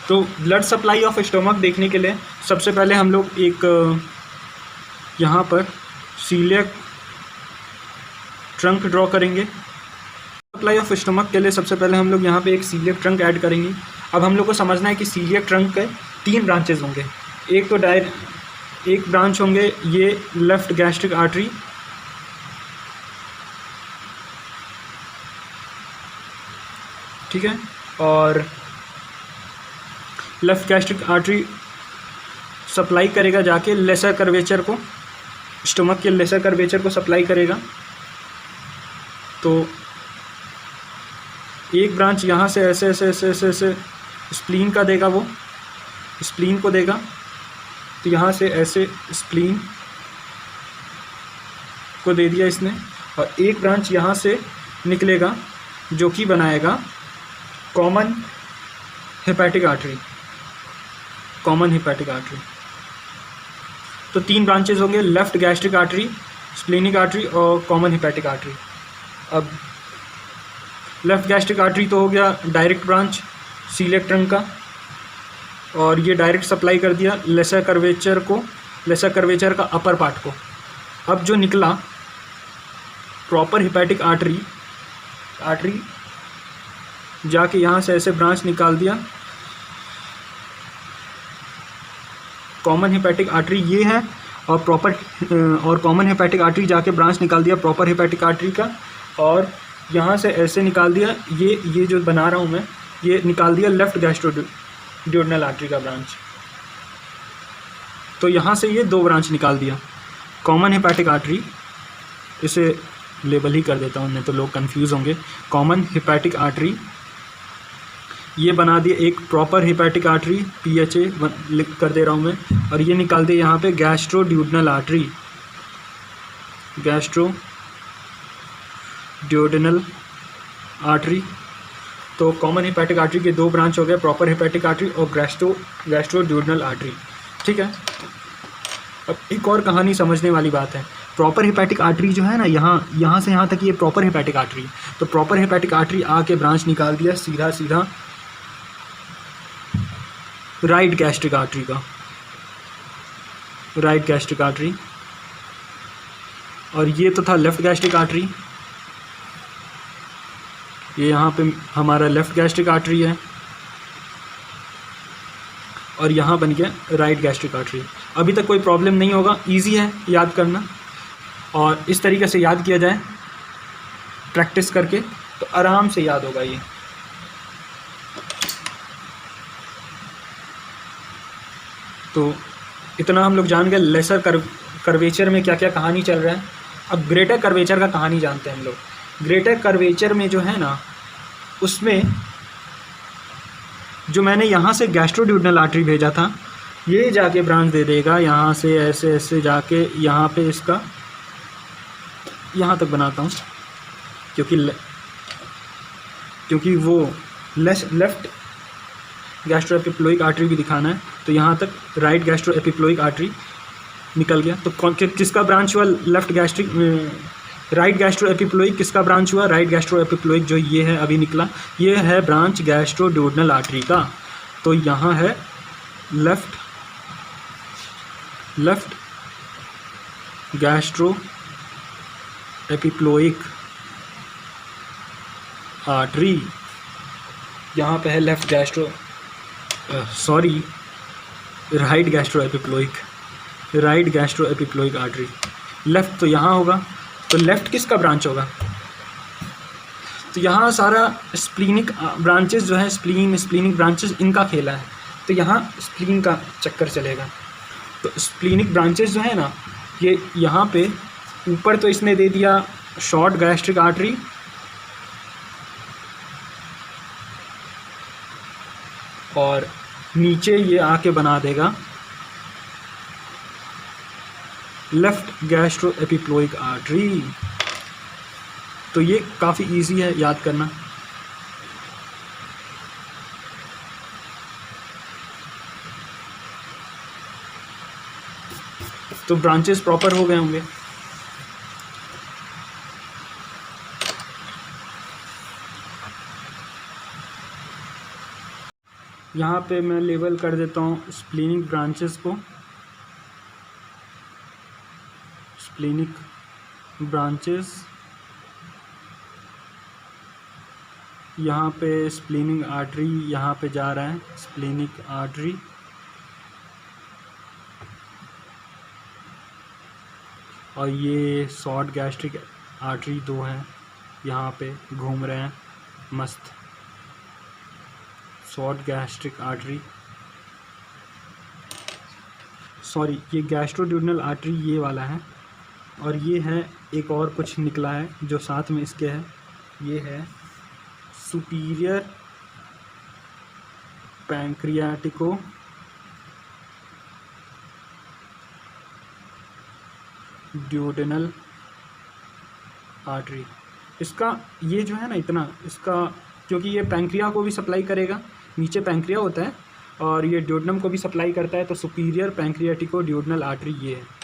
तो blood supply of stomach देखने के लिए सबसे पहले हम लोग एक यहाँ पर सीलियक ट्रंक ड्रॉ करेंगे। सप्लाई ऑफ स्टोमक के लिए सबसे पहले हम लोग यहाँ पे एक सीलियक ट्रंक ऐड करेंगे। अब हम लोग को समझना है कि सीलियक ट्रंक के 3 ब्रांचेज होंगे। एक ब्रांच होंगे ये लेफ़्ट गैस्ट्रिक आर्टरी, ठीक है, और लेफ़्ट गैस्ट्रिक आर्टरी सप्लाई करेगा जाके लेसर कर्वेचर को, स्टोमक के लेसर कर्वेचर को सप्लाई करेगा। तो एक ब्रांच यहाँ से ऐसे ऐसे ऐसे ऐसे ऐसे स्प्लीन का देगा, वो स्प्लीन को देगा। तो यहाँ से ऐसे स्प्लीन को दे दिया इसने, और एक ब्रांच यहाँ से निकलेगा जो कि बनाएगा common hepatic artery, common hepatic artery. तो 3 ब्रांचेज होंगे, left gastric artery, splenic artery और कॉमन हेपेटिक आर्टरी। अब लेफ़्ट गैस्ट्रिक आर्टरी तो हो गया डायरेक्ट ब्रांच सीलियक ट्रंक का, और ये डायरेक्ट सप्लाई कर दिया लेसर कर्वेचर को, लेसर कर्वेचर का अपर पार्ट को। अब जो निकला प्रॉपर हेपेटिक आर्टरी जाके यहाँ से ऐसे ब्रांच निकाल दिया, कॉमन हेपेटिक आर्टरी ये है, और कॉमन हेपेटिक आर्टरी जाके ब्रांच निकाल दिया प्रॉपर हेपेटिक आर्टरी का, और यहाँ से ऐसे निकाल दिया ये जो बना रहा हूँ मैं, ये निकाल दिया लेफ़्ट गैस्ट्रोड्यूडेनल आर्टरी का ब्रांच। तो यहाँ से ये 2 ब्रांच निकाल दिया। कॉमन हेपेटिक आर्टरी, इसे लेबल ही कर देता हूँ नहीं तो लोग कंफ्यूज होंगे। कॉमन हेपेटिक आर्टरी ये बना दिया एक प्रॉपर हेपेटिक आर्टरी, PHA लिख कर दे रहा हूँ मैं, और ये निकाल दिया यहाँ पे गैस्ट्रोड्यूडेनल आर्टरी, गैस्ट्रोड्यूडेनल आर्टरी। तो कॉमन हेपेटिक आर्टरी के 2 ब्रांच हो गए, प्रॉपर हेपेटिक आर्टरी और गैस्ट्रोड्यूडेनल आर्टरी, ठीक है। अब एक और कहानी समझने वाली बात है। प्रॉपर हेपेटिक आर्टरी जो है ना, यहाँ से यहाँ तक ये प्रॉपर हेपेटिक आर्टरी, तो प्रॉपर हेपेटिक आर्टरी आके ब्रांच निकाल दिया सीधा सीधा राइट गैस्ट्रिक आर्टरी का, राइट गैस्ट्रिक आर्टरी, और ये तो था लेफ़्ट गैस्ट्रिक आर्टरी, ये यहाँ पे हमारा लेफ़्ट गैस्ट्रिक आर्टरी है, और यहाँ बन गया राइट गैस्ट्रिक आर्टरी। अभी तक कोई प्रॉब्लम नहीं होगा, इजी है याद करना, और इस तरीके से याद किया जाए प्रैक्टिस करके तो आराम से याद होगा ये। तो इतना हम लोग जान गए लेसर कर्वेचर में क्या क्या कहानी चल रहा है। अब ग्रेटर कर्वेचर का कहानी जानते हैं हम लोग। ग्रेटर कर्वेचर में जो है ना, उसमें जो मैंने यहाँ से गैस्ट्रोड्यूडेनल आर्टरी भेजा था, ये जाके ब्रांच दे देगा यहाँ से ऐसे ऐसे जाके यहाँ पे, इसका यहाँ तक बनाता हूँ क्योंकि वो लेफ़्ट गैस्ट्रो एपिप्लोइक आर्टरी भी दिखाना है। तो यहाँ तक राइट गैस्ट्रो एपिप्लोइक आर्टरी निकल गया। तो किसका ब्रांच हुआ? Left gastric, right gastro epiploic किसका ब्रांच हुआ? राइट गैस्ट्रो एपिप्लोइक जो ये है अभी निकला, ये है ब्रांच गैस्ट्रोड्यूडेनल आर्टरी का। तो यहाँ है लेफ़्ट गैस्ट्रो एपिप्लोइक आर्टरी, यहाँ पे है right gastro epiploic artery. Left तो यहाँ होगा, तो लेफ़्ट किसका ब्रांच होगा? तो यहाँ सारा स्प्लीनिक ब्रांचेस जो है, स्प्लीनिक ब्रांचेस इनका खेला है, तो यहाँ स्प्लीन का चक्कर चलेगा। तो स्प्लीनिक ब्रांचेस जो है ना, ये यहाँ पे ऊपर तो इसने दे दिया शॉर्ट गैस्ट्रिक आर्टरी, और नीचे ये आके बना देगा लेफ़्ट गैस्ट्रो एपिप्लोइक आर्टरी। तो ये काफ़ी इजी है याद करना। तो ब्रांचेस प्रॉपर हो गए होंगे। यहाँ पे मैं लेबल कर देता हूँ स्प्लीनिक ब्रांचेस को, स्प्लीनिक ब्रांचेस। यहाँ पे स्प्लीनिक आर्टरी यहाँ पे जा रहा है, स्प्लीनिक आर्टरी। और ये शॉर्ट गैस्ट्रिक आर्टरी 2 हैं, यहाँ पे घूम रहे हैं मस्त। शॉर्ट गैस्ट्रिक आर्टरी, सॉरी ये गैस्ट्रोड्यूडनल आर्टरी ये वाला है। और ये है एक और कुछ निकला है जो साथ में इसके है, ये है सुपीरियर पैंक्रियाटिको ड्यूडेनल आर्टरी। इसका ये जो है ना इतना, इसका क्योंकि ये पैंक्रिया को भी सप्लाई करेगा, नीचे पैंक्रिया होता है और ये ड्यूडेनम को भी सप्लाई करता है, तो सुपीरियर पैंक्रियाटिको ड्यूडेनल आर्टरी ये है।